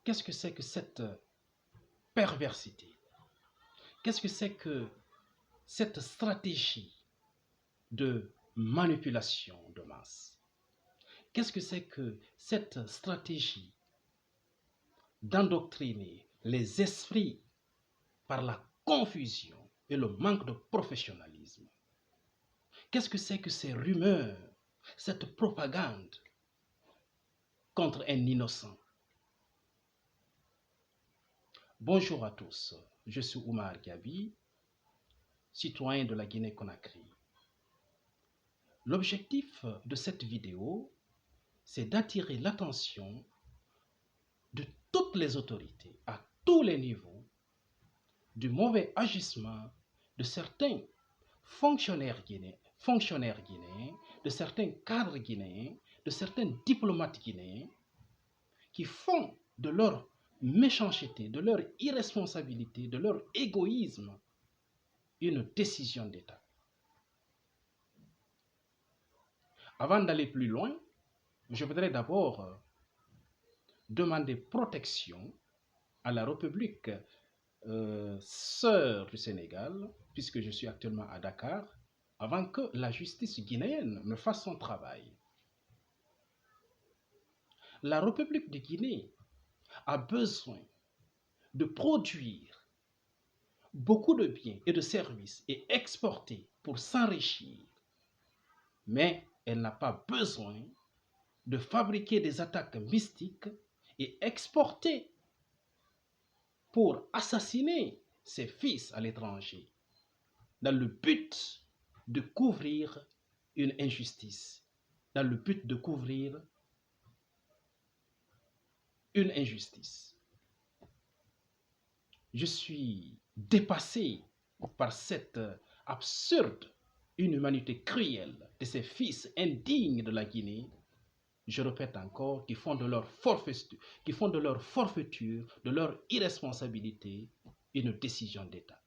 Qu'est-ce que c'est que cette perversité? Qu'est-ce que c'est que cette stratégie de manipulation de masse? Qu'est-ce que c'est que cette stratégie d'endoctriner les esprits par la confusion et le manque de professionnalisme? Qu'est-ce que c'est que ces rumeurs, cette propagande contre un innocent? Bonjour à tous, je suis Oumar Gabi, citoyen de la Guinée-Conakry. L'objectif de cette vidéo, c'est d'attirer l'attention de toutes les autorités, à tous les niveaux, du mauvais agissement de certains fonctionnaires guinéens, de certains cadres guinéens, de certains diplomates guinéens, qui font de leur méchanceté, de leur irresponsabilité, de leur égoïsme, une décision d'État. Avant d'aller plus loin, je voudrais d'abord demander protection à la République sœur du Sénégal, puisque je suis actuellement à Dakar, avant que la justice guinéenne ne fasse son travail. La République de Guinée a besoin de produire beaucoup de biens et de services et exporter pour s'enrichir, mais elle n'a pas besoin de fabriquer des attaques mystiques et exporter pour assassiner ses fils à l'étranger, dans le but de couvrir une injustice, dans le but de couvrir une injustice. Je suis dépassé par cette absurde inhumanité cruelle de ces fils indignes de la Guinée, je répète encore, qui font de leur forfaiture, de leur irresponsabilité, une décision d'État.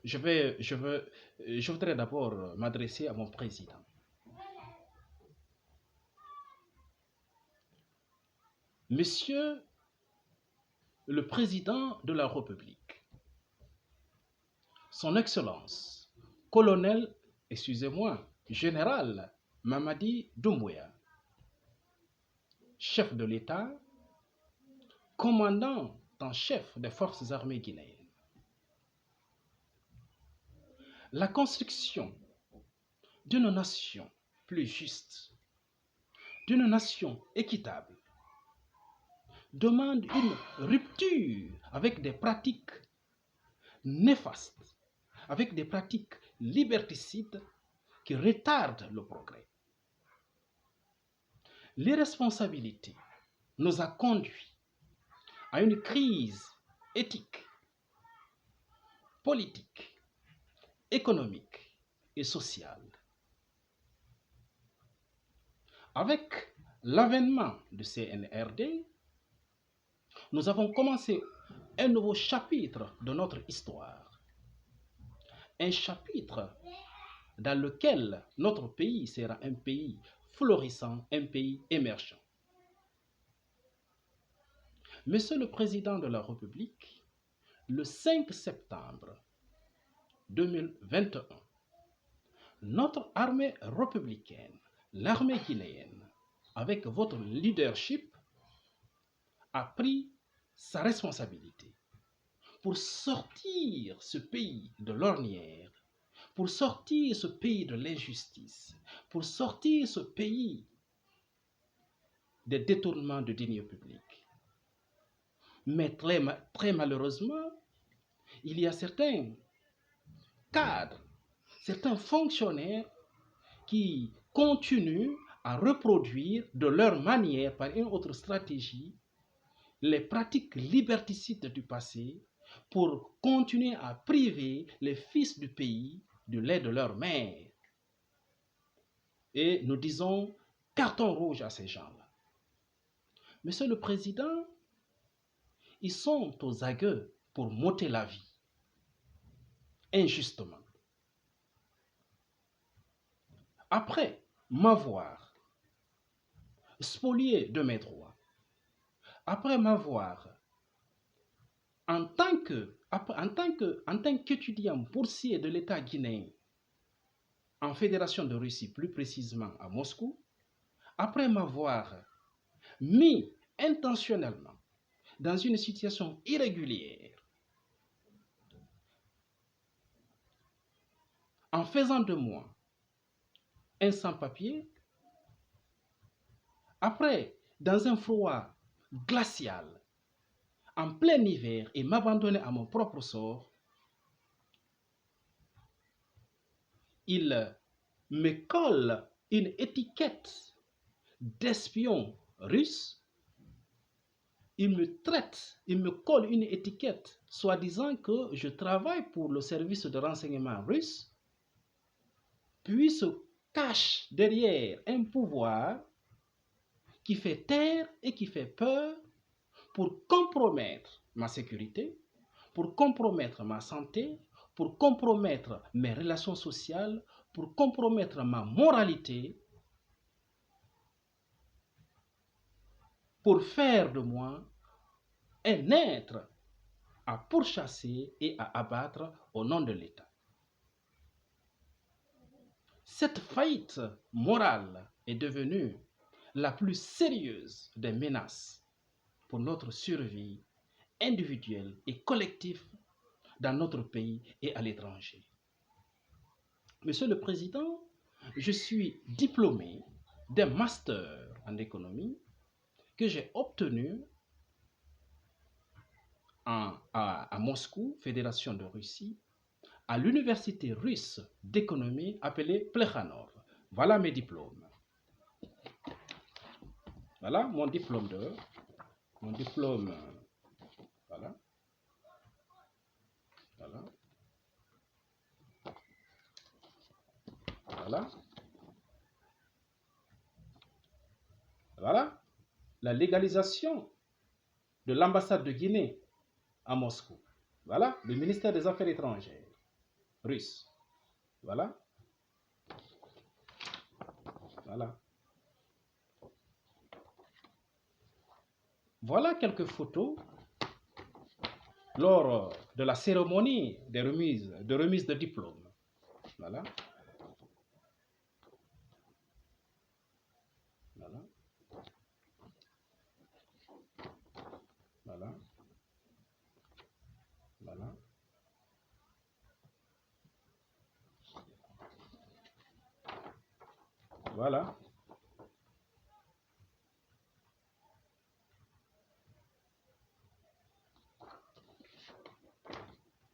Je voudrais d'abord m'adresser à mon président. Monsieur le président de la République, son Excellence, général Mamadi Doumbouya, chef de l'État, commandant en chef des forces armées guinéennes. La construction d'une nation plus juste, d'une nation équitable, demande une rupture avec des pratiques néfastes, avec des pratiques liberticides qui retardent le progrès. L'irresponsabilité nous a conduits à une crise éthique, politique, économique et sociale. Avec l'avènement du CNRD, nous avons commencé un nouveau chapitre de notre histoire. Un chapitre dans lequel notre pays sera un pays florissant, un pays émergent. Monsieur le Président de la République, le 5 septembre 2021, notre armée républicaine, l'armée guinéenne, avec votre leadership, a pris sa responsabilité pour sortir ce pays de l'ornière, pour sortir ce pays de l'injustice, pour sortir ce pays des détournements de deniers publics. Mais très malheureusement, il y a certains cadres, certains fonctionnaires qui continuent à reproduire de leur manière, par une autre stratégie, les pratiques liberticides du passé pour continuer à priver les fils du pays du lait de leur mère. Et nous disons carton rouge à ces gens-là. Monsieur le Président, ils sont aux aguets pour m'ôter la vie, injustement. Après m'avoir spolié de mes droits, après m'avoir, en tant qu'étudiant boursier de l'État guinéen, en Fédération de Russie, plus précisément à Moscou, après m'avoir mis intentionnellement dans une situation irrégulière, en faisant de moi un sans-papier, après, dans un froid glacial, en plein hiver, et m'abandonner à mon propre sort, il me colle une étiquette d'espion russe. Il me colle une étiquette, soi-disant que je travaille pour le service de renseignement russe, puis se cache derrière un pouvoir qui fait taire et qui fait peur pour compromettre ma sécurité, pour compromettre ma santé, pour compromettre mes relations sociales, pour compromettre ma moralité, pour faire de moi un être à pourchasser et à abattre au nom de l'État. Cette faillite morale est devenue la plus sérieuse des menaces pour notre survie individuelle et collective dans notre pays et à l'étranger. Monsieur le Président, je suis diplômé d'un master en économie que j'ai obtenu à Moscou, Fédération de Russie, à l'université russe d'économie appelée Plekhanov. Voilà mes diplômes. Voilà mon diplôme. Voilà. Voilà. Voilà. Voilà. La légalisation de l'ambassade de Guinée à Moscou. Voilà. Le ministère des Affaires étrangères russe. Voilà. Voilà. Voilà quelques photos lors de la cérémonie de remise de diplôme. Voilà. Voilà. Voilà. Voilà. Voilà.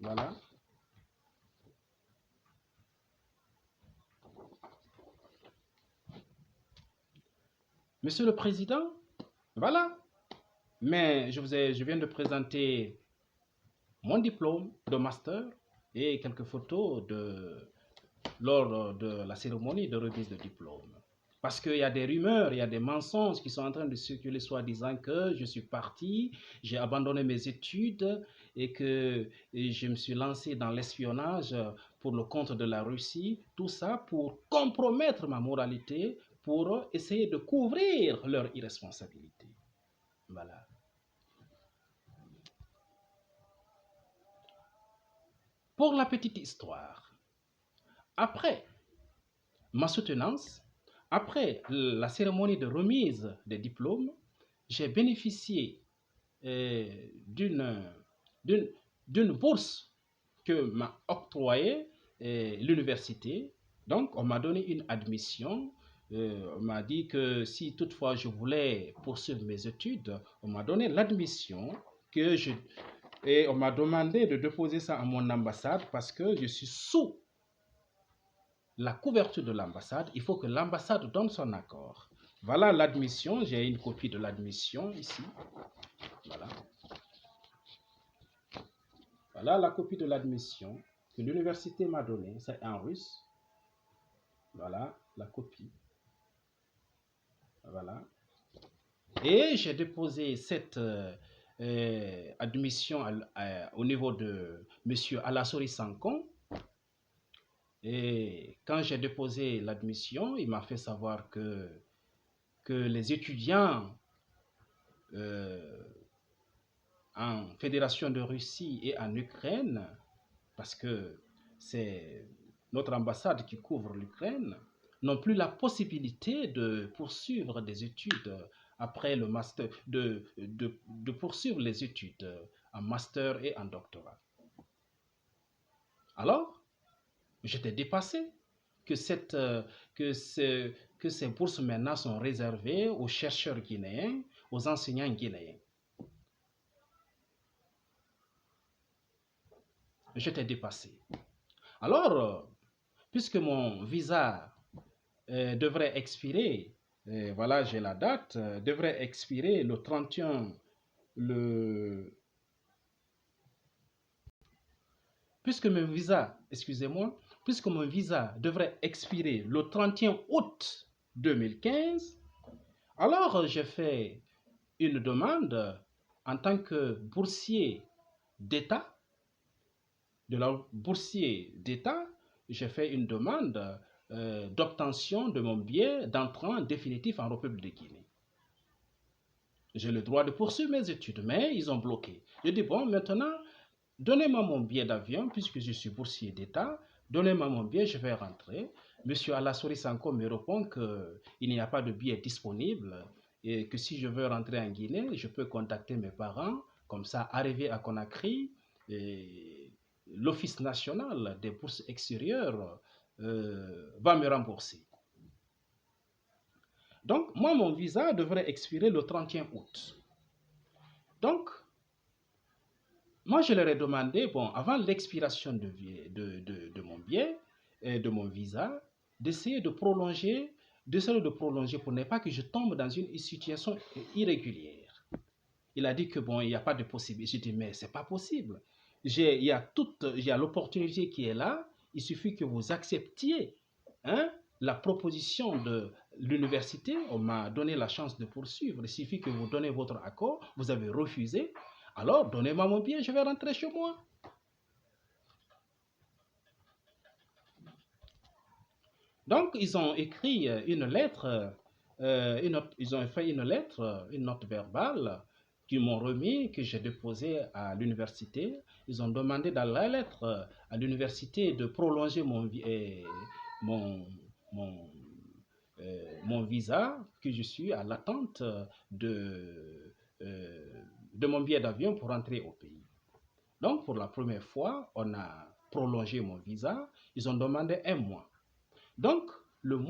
Voilà. Monsieur le Président, voilà. Mais je viens de présenter mon diplôme de master et quelques photos lors de la cérémonie de remise de diplôme. Parce qu'il y a des rumeurs, il y a des mensonges qui sont en train de circuler, soi-disant que je suis parti, j'ai abandonné mes études et que je me suis lancé dans l'espionnage pour le compte de la Russie. Tout ça pour compromettre ma moralité, pour essayer de couvrir leur irresponsabilité. Voilà. Pour la petite histoire, après ma soutenance, après la cérémonie de remise des diplômes, j'ai bénéficié d'une bourse que m'a octroyée l'université. Donc, on m'a donné une admission. On m'a dit que si toutefois je voulais poursuivre mes études, on m'a donné l'admission et on m'a demandé de déposer ça à mon ambassade parce que je suis sous la couverture de l'ambassade. Il faut que l'ambassade donne son accord. Voilà l'admission. J'ai une copie de l'admission ici. Voilà. Voilà la copie de l'admission que l'université m'a donnée. C'est en russe. Voilà la copie. Voilà. Et j'ai déposé cette admission au niveau de M. Alassori Sankon. Et quand j'ai déposé l'admission, il m'a fait savoir que les étudiants en Fédération de Russie et en Ukraine, parce que c'est notre ambassade qui couvre l'Ukraine, n'ont plus la possibilité de poursuivre des études après le master, de poursuivre les études en master et en doctorat. Alors, j'étais dépassé que, que ces bourses maintenant sont réservées aux chercheurs guinéens, aux enseignants guinéens. J'étais dépassé. Alors, puisque mon visa devrait expirer, voilà, j'ai la date, devrait expirer le 31, puisque mon visa, excusez-moi, puisque mon visa devrait expirer le 31 août 2015, alors j'ai fait une demande en tant que boursier d'État, j'ai fait une demande d'obtention de mon billet d'entrée définitif en République de Guinée. J'ai le droit de poursuivre mes études, mais ils ont bloqué. Je dis, bon, maintenant, donnez-moi mon billet d'avion, puisque je suis boursier d'État, donnez-moi mon billet, je vais rentrer. Monsieur Alassori Sanko me répond qu'il n'y a pas de billet disponible et que si je veux rentrer en Guinée, je peux contacter mes parents, comme ça, arrivé à Conakry, l'Office national des bourses extérieures va me rembourser. Donc, moi, mon visa devrait expirer le 31 août. Donc, moi, je leur ai demandé, bon, avant l'expiration de mon billet, de mon visa, d'essayer de prolonger pour ne pas que je tombe dans une situation irrégulière. Il a dit que, bon, il n'y a pas de possibilité. J'ai dit, mais c'est pas possible. Il y a l'opportunité qui est là. Il suffit que vous acceptiez la proposition de l'université. On m'a donné la chance de poursuivre. Il suffit que vous donnez votre accord. Vous avez refusé. Alors, donnez-moi mon billet, je vais rentrer chez moi. Donc, ils ont écrit une lettre, ils ont fait une lettre, une note verbale qu'ils m'ont remis, que j'ai déposée à l'université. Ils ont demandé dans la lettre à l'université de prolonger mon visa, que je suis à l'attente de mon billet d'avion pour rentrer au pays. Donc, pour la première fois, on a prolongé mon visa. Ils ont demandé un mois. Donc, le mois